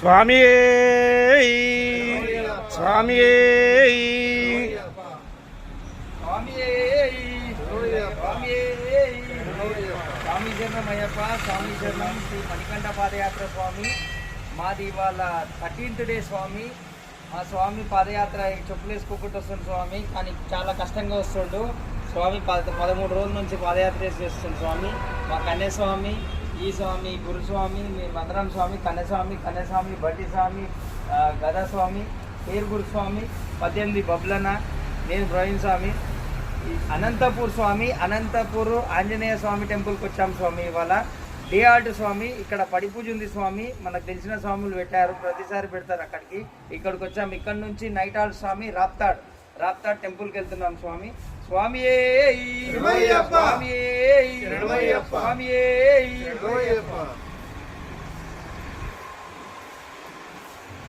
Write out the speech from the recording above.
స్వామి స్వామి స్వామి శరణం అయ్యప్ప, స్వామి శరణం. శ్రీ మణికంఠ పాదయాత్ర స్వామి మాది ఇవాళ 13th డే స్వామి. ఆ స్వామి పాదయాత్ర చెప్పులు వేసుకోకుండా వస్తుంది స్వామి, కానీ చాలా కష్టంగా వస్తుండు స్వామి. 13 రోజుల నుంచి పాదయాత్ర చేస్తుంది స్వామి. మా కన్యస్వామి, ఈ స్వామి, గురుస్వామి, మందరం స్వామి, కన్యస్వామి, బట్టి స్వామి, గదాస్వామి, పేరు గురుస్వామి, 18 బబ్లన, నేను ప్రవీణ్ స్వామి. అనంతపూర్ స్వామి, అనంతపూర్ ఆంజనేయ స్వామి టెంపుల్కి వచ్చాం స్వామి. ఇవాళ డే ఆర్ట్ స్వామి. ఇక్కడ పడి పూజ ఉంది స్వామి. మనకు తెలిసిన స్వాములు పెట్టారు, ప్రతిసారి పెడతారు అక్కడికి. ఇక్కడికి వచ్చాం. ఇక్కడ నుంచి నైట్ ఆర్ట్ స్వామి రాప్తాడ్ టెంపుల్కి వెళ్తున్నాం స్వామి. స్వామి స్వామి స్వామి.